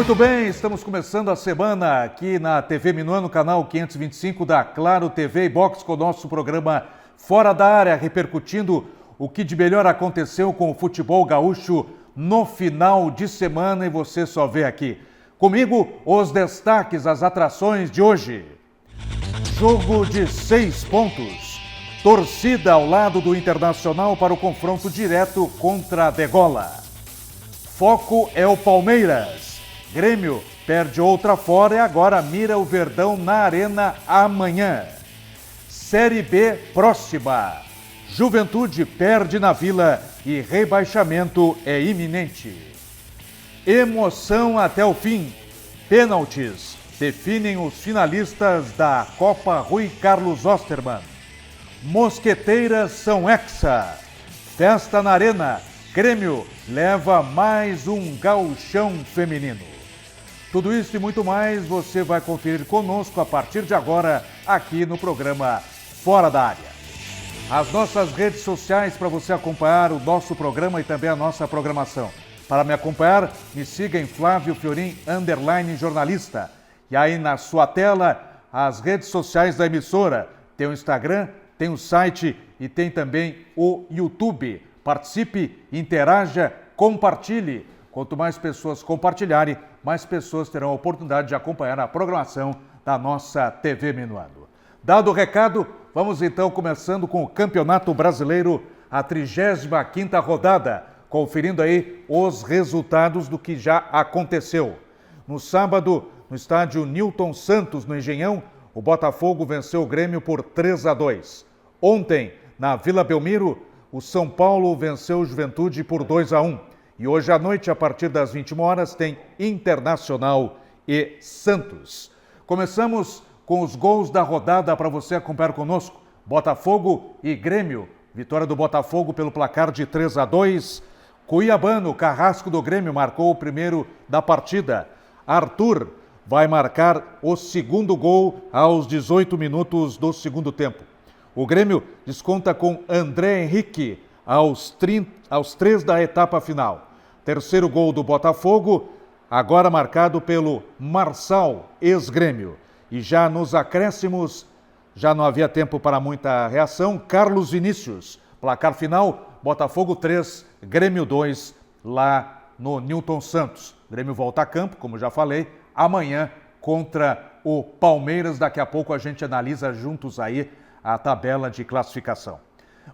Muito bem, estamos começando a semana aqui na TV Minuano, canal 525 da Claro TV e Box, com o nosso programa Fora da Área, repercutindo o que de melhor aconteceu com o futebol gaúcho no final de semana, e você só vê aqui. Comigo, os destaques, as atrações de hoje. Jogo de 6 pontos. Torcida ao lado do Internacional para o confronto direto contra a Degola. Foco é o Palmeiras. Grêmio perde outra fora e agora mira o Verdão na Arena amanhã. Série B próxima. Juventude perde na Vila e rebaixamento é iminente. Emoção até o fim. Pênaltis definem os finalistas da Copa Rui Carlos Osterman. Mosqueteiras são hexa. Festa na Arena. Grêmio leva mais um gauchão feminino. Tudo isso e muito mais você vai conferir conosco a partir de agora aqui no programa Fora da Área. As nossas redes sociais para você acompanhar o nosso programa e também a nossa programação. Para me acompanhar, me siga em Flávio Fiorin _jornalista. E aí na sua tela, as redes sociais da emissora. Tem o Instagram, tem o site e tem também o YouTube. Participe, interaja, compartilhe. Quanto mais pessoas compartilharem, mais pessoas terão a oportunidade de acompanhar a programação da nossa TV Minuano. Dado o recado, vamos então começando com o Campeonato Brasileiro, a 35ª rodada, conferindo aí os resultados do que já aconteceu. No sábado, no estádio Newton Santos, no Engenhão, o Botafogo venceu o Grêmio por 3-2. Ontem, na Vila Belmiro, o São Paulo venceu o Juventude por 2-1. E hoje à noite, a partir das 21 horas, tem Internacional e Santos. Começamos com os gols da rodada para você acompanhar conosco. Botafogo e Grêmio. Vitória do Botafogo pelo placar de 3-2. Cuiabano, Carrasco do Grêmio, marcou o primeiro da partida. Arthur vai marcar o segundo gol aos 18 minutos do segundo tempo. O Grêmio desconta com André Henrique aos 3 da etapa final. Terceiro gol do Botafogo, agora marcado pelo Marçal, ex-Grêmio. E já nos acréscimos, já não havia tempo para muita reação, Carlos Vinícius. Placar final, Botafogo 3, Grêmio 2, lá no Newton Santos. Grêmio volta a campo, como já falei, amanhã contra o Palmeiras. Daqui a pouco a gente analisa juntos aí a tabela de classificação.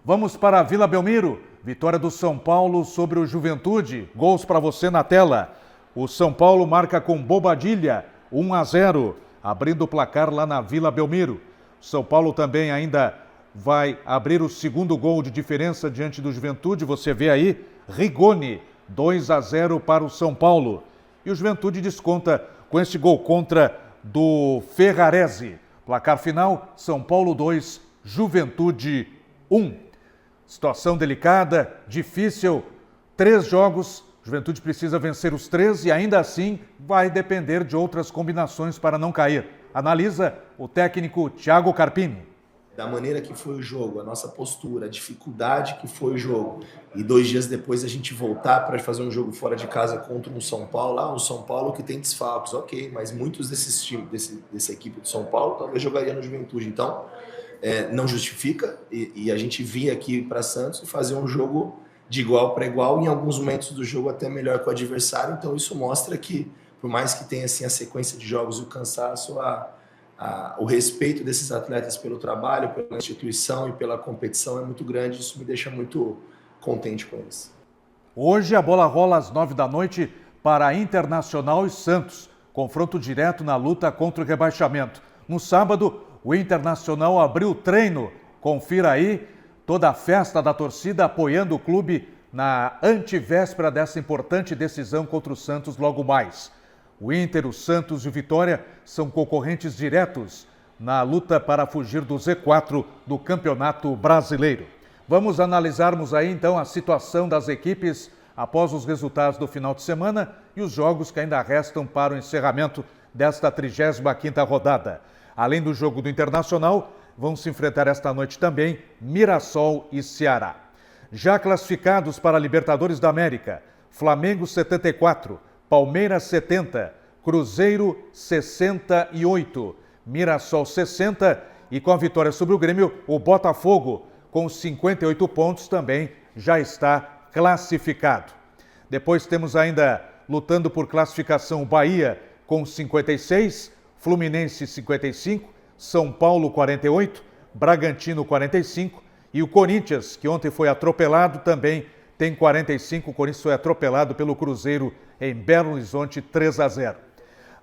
Vamos para a Vila Belmiro. Vitória do São Paulo sobre o Juventude. Gols para você na tela. O São Paulo marca com Bobadilha, 1-0, abrindo o placar lá na Vila Belmiro. O São Paulo também ainda vai abrir o segundo gol de diferença diante do Juventude. Você vê aí, Rigoni, 2-0 para o São Paulo. E o Juventude desconta com esse gol contra do Ferrarese. Placar final, São Paulo 2, Juventude 1. Situação delicada, difícil, 3 jogos, Juventude precisa vencer os 3 e ainda assim vai depender de outras combinações para não cair. Analisa o técnico Thiago Carpini. Da maneira que foi o jogo, a nossa postura, a dificuldade que foi o jogo, e 2 dias depois a gente voltar para fazer um jogo fora de casa contra um São Paulo, um São Paulo que tem desfalques, ok, mas muitos desses times, dessa equipe do São Paulo talvez jogaria no Juventude, então não justifica, e a gente vir aqui para Santos e fazer um jogo de igual para igual, em alguns momentos do jogo até melhor que o adversário, então isso mostra que, por mais que tenha assim, a sequência de jogos e o cansaço, o respeito desses atletas pelo trabalho, pela instituição e pela competição é muito grande, isso me deixa muito contente com isso. Hoje a bola rola às 9 da noite para Internacional e Santos, confronto direto na luta contra o rebaixamento. No sábado, o Internacional abriu o treino. Confira aí toda a festa da torcida apoiando o clube na antevéspera dessa importante decisão contra o Santos logo mais. O Inter, o Santos e o Vitória são concorrentes diretos na luta para fugir do Z4 do Campeonato Brasileiro. Vamos analisarmos aí então a situação das equipes após os resultados do final de semana e os jogos que ainda restam para o encerramento desta 35ª rodada. Além do jogo do Internacional, vão se enfrentar esta noite também Mirassol e Ceará. Já classificados para a Libertadores da América, Flamengo 74, Palmeiras 70, Cruzeiro 68, Mirassol 60 e com a vitória sobre o Grêmio, o Botafogo com 58 pontos também já está classificado. Depois temos ainda lutando por classificação o Bahia com 56, Fluminense 55, São Paulo 48, Bragantino 45 e o Corinthians, que ontem foi atropelado, também tem 45. O Corinthians foi atropelado pelo Cruzeiro em Belo Horizonte 3-0.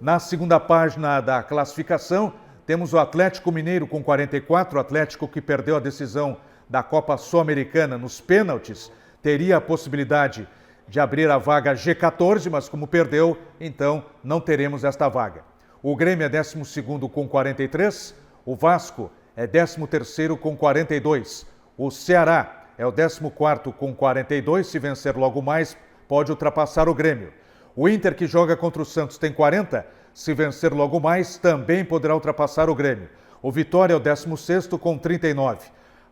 Na segunda página da classificação, temos o Atlético Mineiro com 44, o Atlético que perdeu a decisão da Copa Sul-Americana nos pênaltis, teria a possibilidade de abrir a vaga G14, mas como perdeu, então não teremos esta vaga. O Grêmio é 12º com 43, o Vasco é 13º com 42, o Ceará é o 14º com 42, se vencer logo mais, pode ultrapassar o Grêmio. O Inter, que joga contra o Santos, tem 40, se vencer logo mais, também poderá ultrapassar o Grêmio. O Vitória é o 16º com 39.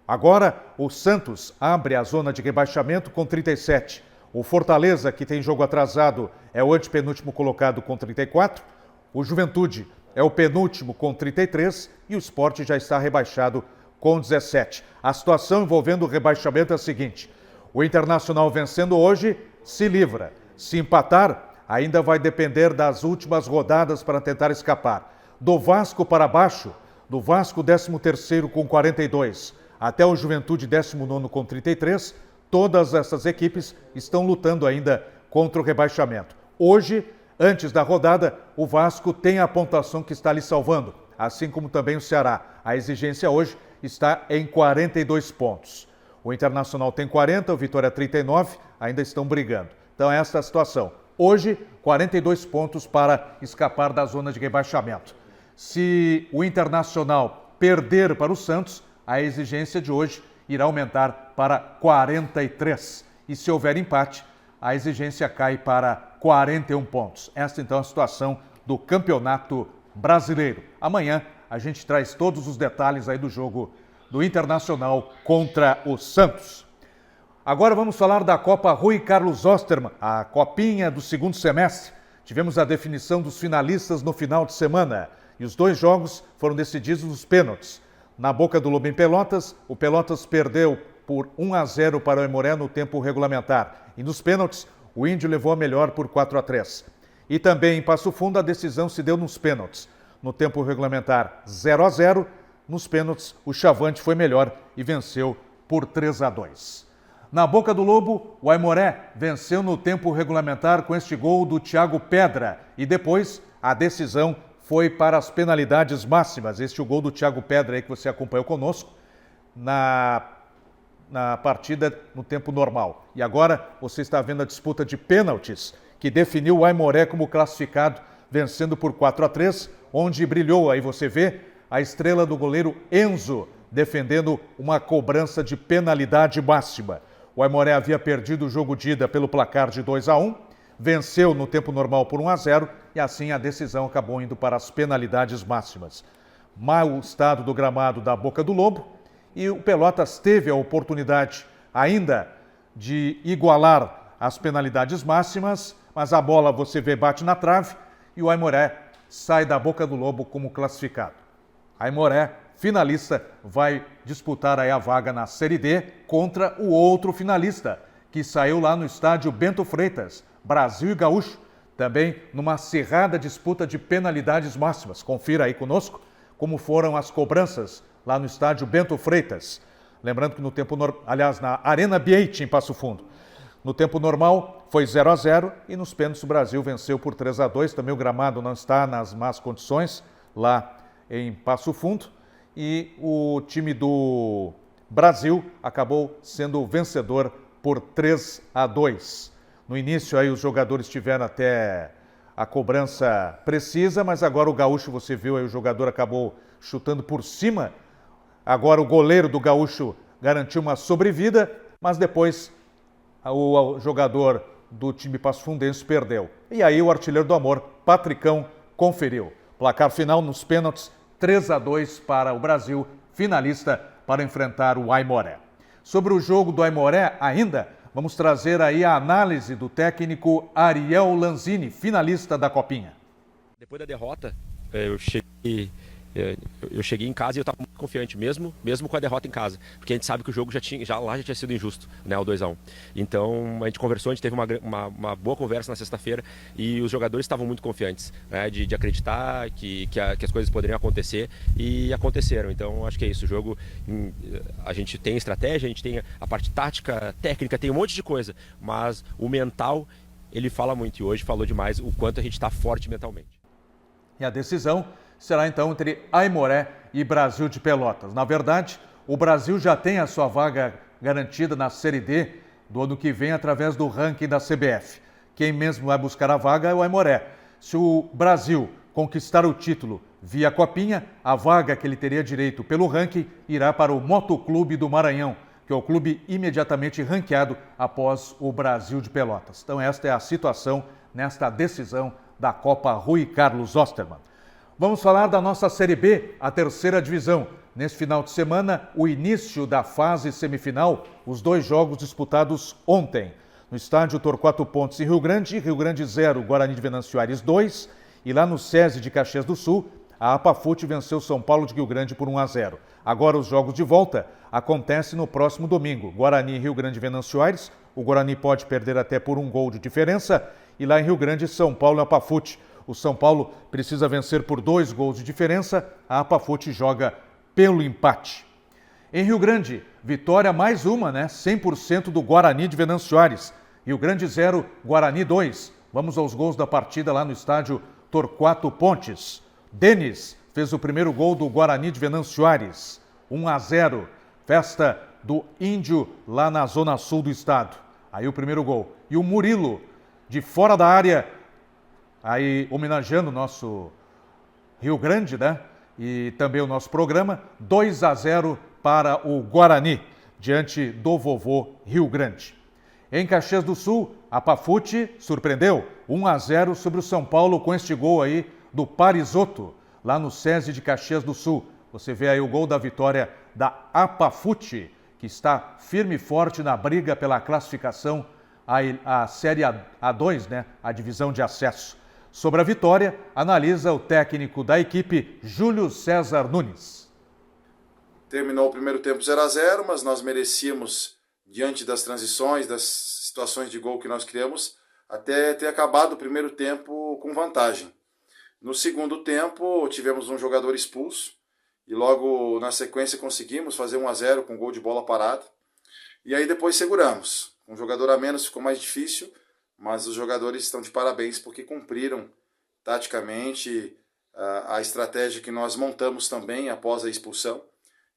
Agora, o Santos abre a zona de rebaixamento com 37. O Fortaleza, que tem jogo atrasado, é o antepenúltimo colocado com 34. O Juventude é o penúltimo com 33 e o Sport já está rebaixado com 17. A situação envolvendo o rebaixamento é a seguinte: o Internacional vencendo hoje se livra. Se empatar, ainda vai depender das últimas rodadas para tentar escapar. Do Vasco para baixo, do Vasco 13º com 42, até o Juventude 19º com 33, todas essas equipes estão lutando ainda contra o rebaixamento. Hoje, antes da rodada, o Vasco tem a pontuação que está lhe salvando, assim como também o Ceará. A exigência hoje está em 42 pontos. O Internacional tem 40, o Vitória 39, ainda estão brigando. Então essa é a situação. Hoje, 42 pontos para escapar da zona de rebaixamento. Se o Internacional perder para o Santos, a exigência de hoje irá aumentar para 43. E se houver empate, a exigência cai para 41 pontos. Esta então é a situação do Campeonato Brasileiro. Amanhã a gente traz todos os detalhes aí do jogo do Internacional contra o Santos. Agora vamos falar da Copa Rui Carlos Osterman, a copinha do segundo semestre. Tivemos a definição dos finalistas no final de semana e os dois jogos foram decididos nos pênaltis. Na Boca do Lobo em Pelotas, o Pelotas perdeu por 1-0 para o Aimoré no tempo regulamentar. E nos pênaltis, o Índio levou a melhor por 4-3. E também em Passo Fundo a decisão se deu nos pênaltis. No tempo regulamentar 0-0, nos pênaltis o Chavante foi melhor e venceu por 3-2. Na Boca do Lobo, o Aimoré venceu no tempo regulamentar com este gol do Thiago Pedra. E depois, a decisão foi para as penalidades máximas. Este é o gol do Thiago Pedra aí que você acompanhou conosco na partida no tempo normal. E agora você está vendo a disputa de pênaltis que definiu o Aimoré como classificado, vencendo por 4-3, onde brilhou, aí você vê, a estrela do goleiro Enzo, defendendo uma cobrança de penalidade máxima. O Aimoré havia perdido o jogo de ida pelo placar de 2-1, venceu no tempo normal por 1-0 e assim a decisão acabou indo para as penalidades máximas. Mau estado do gramado da Boca do Lobo e o Pelotas teve a oportunidade ainda de igualar as penalidades máximas, mas a bola você vê bate na trave e o Aimoré sai da Boca do Lobo como classificado. Aimoré, finalista, vai disputar aí a vaga na Série D contra o outro finalista, que saiu lá no estádio Bento Freitas, Brasil e Gaúcho, também numa acirrada disputa de penalidades máximas. Confira aí conosco como foram as cobranças lá no estádio Bento Freitas. Lembrando que no tempo na Arena Biate, em Passo Fundo. No tempo normal foi 0-0 e nos pênaltis o Brasil venceu por 3-2. Também o gramado não está nas más condições lá em Passo Fundo. E o time do Brasil acabou sendo o vencedor por 3-2. No início aí os jogadores tiveram até a cobrança precisa, mas agora o Gaúcho, você viu aí, o jogador acabou chutando por cima. Agora o goleiro do Gaúcho garantiu uma sobrevida, mas depois o jogador do time passo-fundense perdeu. E aí o artilheiro do amor, Patricão, conferiu. Placar final nos pênaltis, 3-2 para o Brasil, finalista para enfrentar o Aimoré. Sobre o jogo do Aimoré ainda, vamos trazer aí a análise do técnico Ariel Lanzini, finalista da Copinha. Depois da derrota, eu cheguei em casa e eu estava muito confiante, mesmo com a derrota em casa, porque a gente sabe que o jogo já tinha sido injusto, né, o 2-1. Então a gente conversou, a gente teve uma boa conversa na sexta-feira e os jogadores estavam muito confiantes, né, de acreditar que as coisas poderiam acontecer, e aconteceram. Então acho que é isso, o jogo, a gente tem estratégia, a gente tem a parte tática, técnica, tem um monte de coisa, mas o mental, ele fala muito, e hoje falou demais o quanto a gente está forte mentalmente. E a decisão será então entre Aimoré e Brasil de Pelotas. Na verdade, o Brasil já tem a sua vaga garantida na Série D do ano que vem através do ranking da CBF. Quem mesmo vai buscar a vaga é o Aimoré. Se o Brasil conquistar o título via Copinha, a vaga que ele teria direito pelo ranking irá para o Motoclube do Maranhão, que é o clube imediatamente ranqueado após o Brasil de Pelotas. Então esta é a situação nesta decisão da Copa Rui Carlos Osterman. Vamos falar da nossa Série B, a terceira divisão. Neste final de semana, o início da fase semifinal, os 2 jogos disputados ontem. No estádio Torquato Pontes em Rio Grande 0, Guarani de Venâncio Aires 2. E lá no SESI de Caxias do Sul, a APAFUT venceu São Paulo de Rio Grande por 1-0. Agora os jogos de volta acontecem no próximo domingo. Guarani e Rio Grande Venâncio Aires, o Guarani pode perder até por 1 gol de diferença. E lá em Rio Grande, São Paulo e APAFUT. O São Paulo precisa vencer por 2 gols de diferença, a APAFUT joga pelo empate. Em Rio Grande, vitória mais uma, 100% do Guarani de Venâncio Aires. Rio Grande 0, Guarani 2. Vamos aos gols da partida lá no estádio Torquato Pontes. Denis fez o primeiro gol do Guarani de Venâncio Aires, 1-0. Festa do Índio lá na zona sul do estado. Aí o primeiro gol. E o Murilo, de fora da área, aí homenageando o nosso Rio Grande, e também o nosso programa, 2-0 para o Guarani, diante do vovô Rio Grande. Em Caxias do Sul, a APAFUT surpreendeu, 1-0 sobre o São Paulo com este gol aí do Parisotto, lá no SESI de Caxias do Sul. Você vê aí o gol da vitória da APAFUT, que está firme e forte na briga pela classificação à Série A2, a divisão de acesso. Sobre a vitória, analisa o técnico da equipe, Júlio César Nunes. Terminou o primeiro tempo 0-0, mas nós merecíamos, diante das transições, das situações de gol que nós criamos, até ter acabado o primeiro tempo com vantagem. No segundo tempo, tivemos um jogador expulso e logo na sequência conseguimos fazer 1-0 com gol de bola parada. E aí depois seguramos. Com um jogador a menos ficou mais difícil, mas os jogadores estão de parabéns porque cumpriram taticamente a estratégia que nós montamos também após a expulsão.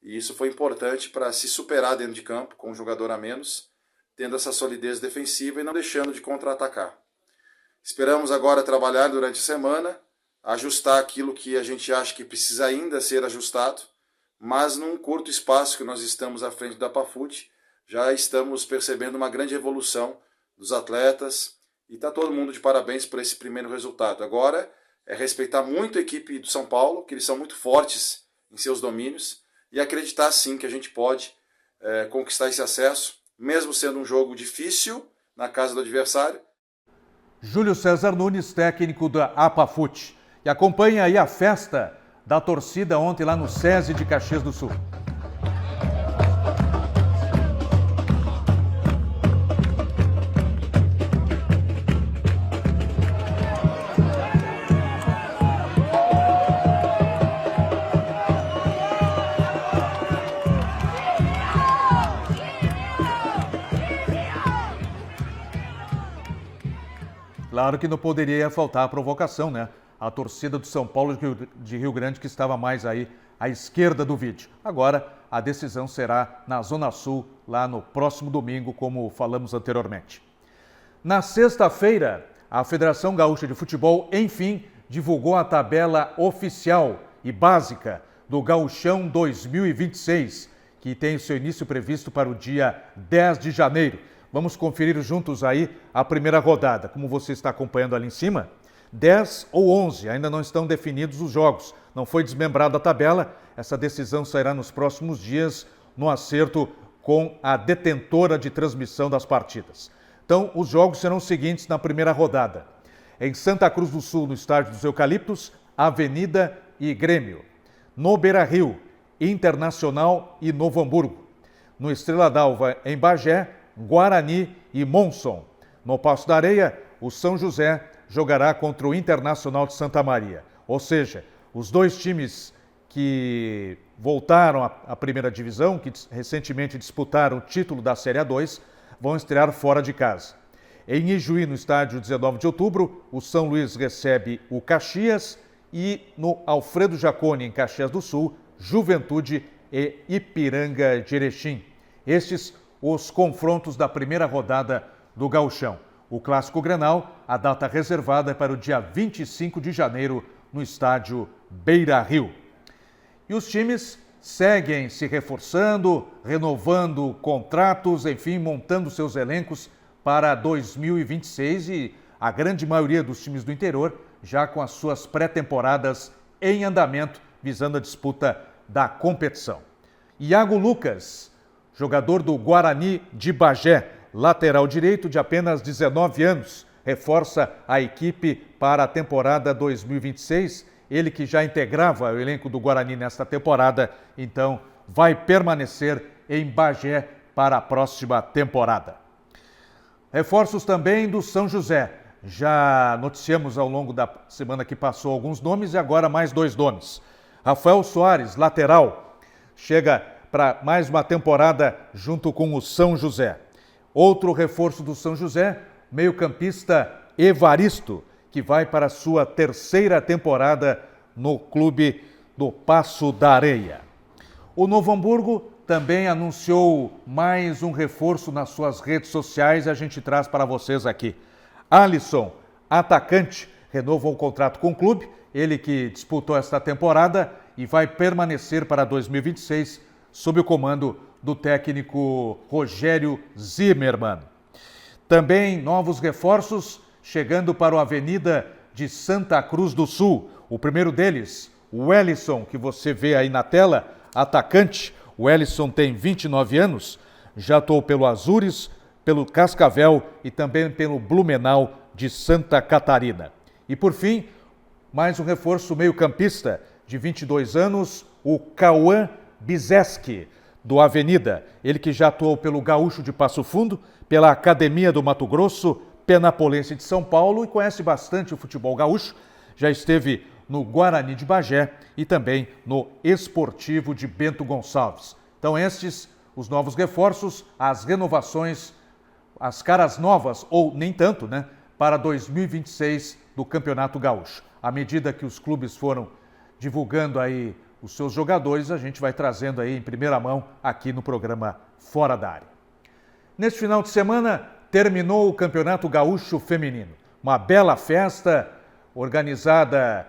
E isso foi importante para se superar dentro de campo com um jogador a menos, tendo essa solidez defensiva e não deixando de contra-atacar. Esperamos agora trabalhar durante a semana, ajustar aquilo que a gente acha que precisa ainda ser ajustado, mas num curto espaço que nós estamos à frente da APAFUT, já estamos percebendo uma grande evolução dos atletas e está todo mundo de parabéns por esse primeiro resultado. Agora é respeitar muito a equipe do São Paulo, que eles são muito fortes em seus domínios, e acreditar sim que a gente pode conquistar esse acesso, mesmo sendo um jogo difícil na casa do adversário. Júlio César Nunes, técnico da APAFUT. E acompanha aí a festa da torcida ontem lá no SESI de Caxias do Sul. Claro que não poderia faltar a provocação, A torcida do São Paulo de Rio Grande, que estava mais aí à esquerda do vídeo. Agora, a decisão será na Zona Sul, lá no próximo domingo, como falamos anteriormente. Na sexta-feira, a Federação Gaúcha de Futebol, enfim, divulgou a tabela oficial e básica do Gauchão 2026, que tem seu início previsto para o dia 10 de janeiro. Vamos conferir juntos aí a primeira rodada. Como você está acompanhando ali em cima, 10 ou 11, ainda não estão definidos os jogos. Não foi desmembrada a tabela, essa decisão sairá nos próximos dias no acerto com a detentora de transmissão das partidas. Então, os jogos serão os seguintes na primeira rodada. Em Santa Cruz do Sul, no Estádio dos Eucaliptos, Avenida e Grêmio. No Beira-Rio, Internacional e Novo Hamburgo. No Estrela d'Alva, em Bagé, Guarani e Monson. No Paço da Areia, o São José jogará contra o Internacional de Santa Maria. Ou seja, os dois times que voltaram à primeira divisão, que recentemente disputaram o título da Série A2, vão estrear fora de casa. Em Ijuí, no estádio 19 de outubro, o São Luís recebe o Caxias e no Alfredo Jaconi, em Caxias do Sul, Juventude e Ipiranga de Erechim. Estes os confrontos da primeira rodada do Gauchão. O Clássico Grenal, a data reservada é para o dia 25 de janeiro, no estádio Beira-Rio. E os times seguem se reforçando, renovando contratos, enfim, montando seus elencos para 2026 e a grande maioria dos times do interior já com as suas pré-temporadas em andamento, visando a disputa da competição. Iago Lucas, jogador do Guarani de Bagé, lateral direito de apenas 19 anos, reforça a equipe para a temporada 2026. Ele que já integrava o elenco do Guarani nesta temporada, então vai permanecer em Bagé para a próxima temporada. Reforços também do São José. Já noticiamos ao longo da semana que passou alguns nomes e agora mais dois nomes. Rafael Soares, lateral, chega para mais uma temporada junto com o São José. Outro reforço do São José, meio-campista Evaristo, que vai para a sua terceira temporada no clube do Paço da Areia. O Novo Hamburgo também anunciou mais um reforço nas suas redes sociais e a gente traz para vocês aqui. Alisson, atacante, renovou o contrato com o clube, ele que disputou esta temporada e vai permanecer para 2026 sob o comando do técnico Rogério Zimmermann. Também novos reforços chegando para o Avenida de Santa Cruz do Sul. O primeiro deles, o Wellison, que você vê aí na tela, atacante. O Wellison tem 29 anos, já atuou pelo Azures, pelo Cascavel e também pelo Blumenau de Santa Catarina. E por fim, mais um reforço meio-campista de 22 anos, o Cauã Bizeski, do Avenida. Ele que já atuou pelo Gaúcho de Passo Fundo, pela Academia do Mato Grosso, Penapolense de São Paulo e conhece bastante o futebol gaúcho. Já esteve no Guarani de Bagé e também no Esportivo de Bento Gonçalves. Então estes, os novos reforços, as renovações, as caras novas, ou nem tanto, né, para 2026 do Campeonato Gaúcho. À medida que os clubes foram divulgando aí os seus jogadores, a gente vai trazendo aí em primeira mão aqui no programa Fora da Área. Neste final de semana, terminou o Campeonato Gaúcho Feminino. Uma bela festa organizada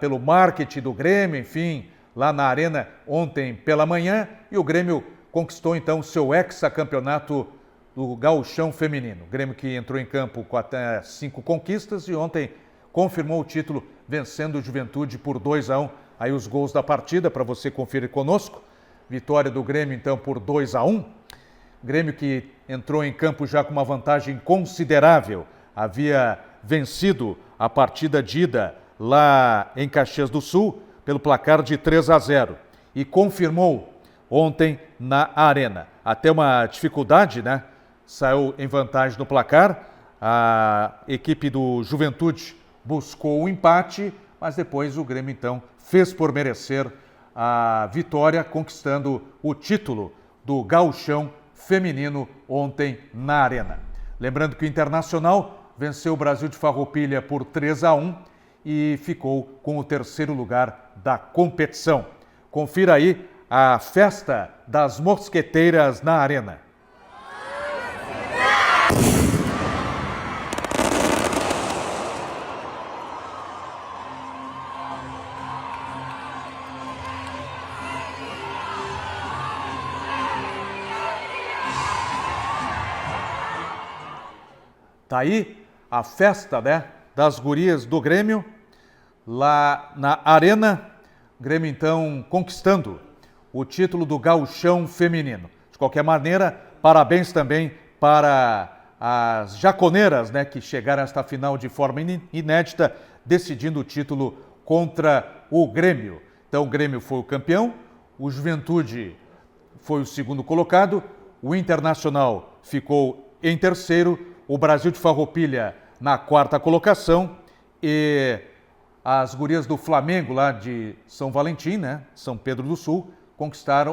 pelo marketing do Grêmio, enfim, lá na Arena ontem pela manhã. E o Grêmio conquistou então o seu hexacampeonato do Gauchão Feminino. O Grêmio que entrou em campo com até 5 conquistas e ontem confirmou o título vencendo o Juventude por 2-1. Aí os gols da partida para você conferir conosco. Vitória do Grêmio então por 2-1. Grêmio que entrou em campo já com uma vantagem considerável. Havia vencido a partida de ida lá em Caxias do Sul pelo placar de 3-0 e confirmou ontem na Arena. Até uma dificuldade, né? Saiu em vantagem no placar. A equipe do Juventude buscou o empate, mas depois o Grêmio então fez por merecer a vitória, conquistando o título do Gauchão Feminino ontem na Arena. Lembrando que o Internacional venceu o Brasil de Farroupilha por 3-1 e ficou com o terceiro lugar da competição. Confira aí a festa das mosqueteiras na Arena. Tá aí a festa, né, das gurias do Grêmio, lá na Arena. Grêmio, então, conquistando o título do Gauchão Feminino. De qualquer maneira, parabéns também para as jaconeiras, né, que chegaram a esta final de forma inédita, decidindo o título contra o Grêmio. Então o Grêmio foi o campeão, o Juventude foi o segundo colocado, o Internacional ficou em terceiro, o Brasil de Farroupilha na quarta colocação e as gurias do Flamengo lá de São Valentim, né, São Pedro do Sul,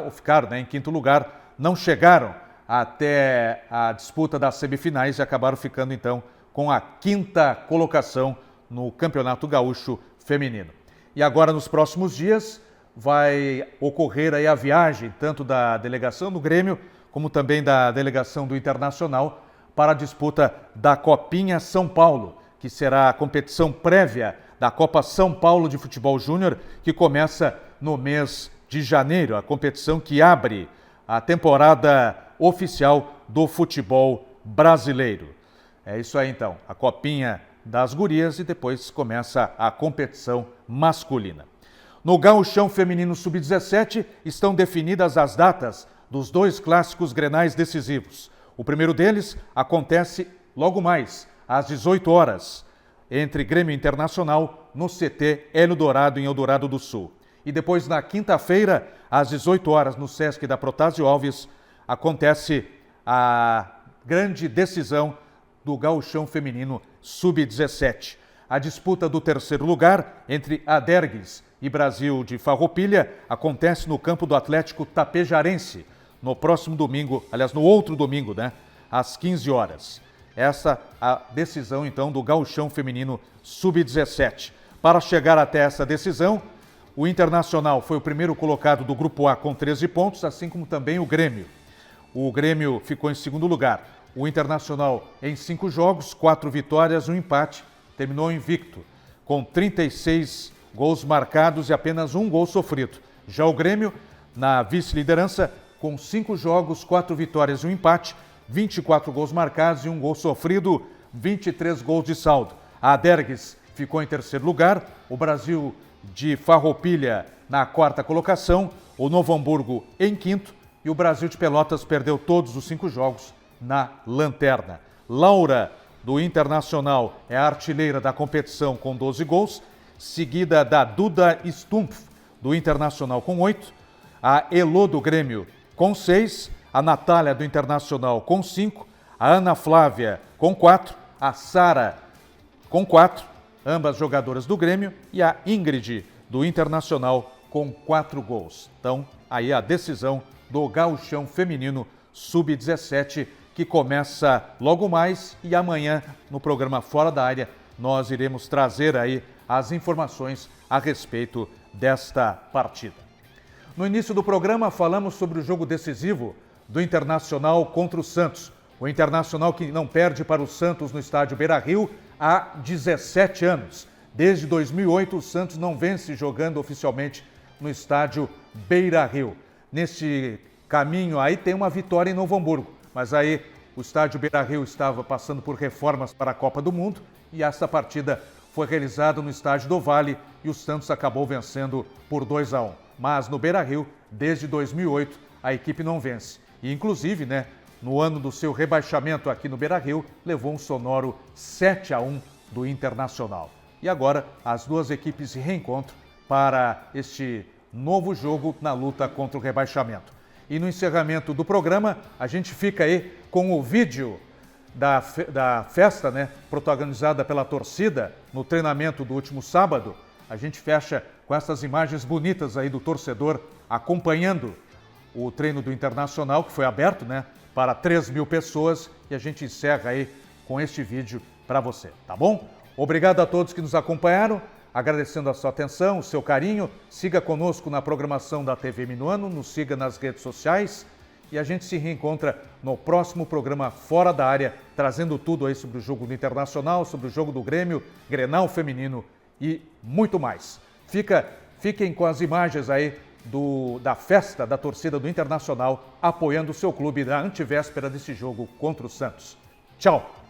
ficaram, né, em quinto lugar, não chegaram até a disputa das semifinais e acabaram ficando então com a quinta colocação no Campeonato Gaúcho Feminino. E agora nos próximos dias vai ocorrer aí a viagem tanto da delegação do Grêmio como também da delegação do Internacional para a disputa da Copinha São Paulo, que será a competição prévia da Copa São Paulo de Futebol Júnior, que começa no mês de janeiro, a competição que abre a temporada oficial do futebol brasileiro. É isso aí então, a Copinha das Gurias e depois começa a competição masculina. No Gauchão Feminino Sub-17 estão definidas as datas dos 2 clássicos grenais decisivos. O primeiro deles acontece logo mais, às 18 horas, entre Grêmio Internacional no CT Hélio Dourado, em Eldorado do Sul. E depois, na quinta-feira, às 18 horas, no Sesc da Protásio Alves, acontece a grande decisão do Gauchão Feminino Sub-17. A disputa do terceiro lugar entre Adergues e Brasil de Farroupilha acontece no campo do Atlético Tapejarense, no próximo domingo, aliás, no outro domingo, né, às 15 horas. Essa a decisão, então, do Gauchão Feminino Sub-17. Para chegar até essa decisão, o Internacional foi o primeiro colocado do Grupo A com 13 pontos, assim como também o Grêmio. O Grêmio ficou em segundo lugar. O Internacional, em 5 jogos, 4 vitórias, 1 empate, terminou invicto, com 36 gols marcados e apenas 1 gol sofrido. Já o Grêmio, na vice-liderança, com 5 jogos, 4 vitórias e 1 empate, 24 gols marcados e 1 gol sofrido, 23 gols de saldo. A Adergues ficou em terceiro lugar, o Brasil de Farroupilha na quarta colocação, o Novo Hamburgo em quinto e o Brasil de Pelotas perdeu todos os 5 jogos na lanterna. Laura, do Internacional, é a artilheira da competição com 12 gols, seguida da Duda Stumpf, do Internacional, com 8, a Elô, do Grêmio, com 6, a Natália, do Internacional, com 5, a Ana Flávia, com 4, a Sara, com 4, ambas jogadoras do Grêmio, e a Ingrid, do Internacional, com 4 gols. Então, aí a decisão do Gauchão Feminino Sub-17, que começa logo mais, e amanhã, no programa Fora da Área, nós iremos trazer aí as informações a respeito desta partida. No início do programa, falamos sobre o jogo decisivo do Internacional contra o Santos. O Internacional que não perde para o Santos no estádio Beira-Rio há 17 anos. Desde 2008, o Santos não vence jogando oficialmente no estádio Beira-Rio. Neste caminho aí tem uma vitória em Novo Hamburgo, mas aí o estádio Beira-Rio estava passando por reformas para a Copa do Mundo e essa partida foi realizada no estádio do Vale e o Santos acabou vencendo por 2-1. Mas no Beira-Rio, desde 2008, a equipe não vence. E inclusive, né, no ano do seu rebaixamento aqui no Beira-Rio, levou um sonoro 7-1 do Internacional. E agora as duas equipes se reencontram para este novo jogo na luta contra o rebaixamento. E no encerramento do programa, a gente fica aí com o vídeo da festa, né, protagonizada pela torcida no treinamento do último sábado. A gente fecha com essas imagens bonitas aí do torcedor acompanhando o treino do Internacional, que foi aberto, né, para 3.000 pessoas, e a gente encerra aí com este vídeo para você, tá bom? Obrigado a todos que nos acompanharam, agradecendo a sua atenção, o seu carinho. Siga conosco na programação da TV Minuano, nos siga nas redes sociais e a gente se reencontra no próximo programa Fora da Área, trazendo tudo aí sobre o jogo do Internacional, sobre o jogo do Grêmio, Grenal Feminino e muito mais. Fiquem com as imagens aí da festa da torcida do Internacional apoiando o seu clube na antevéspera desse jogo contra o Santos. Tchau!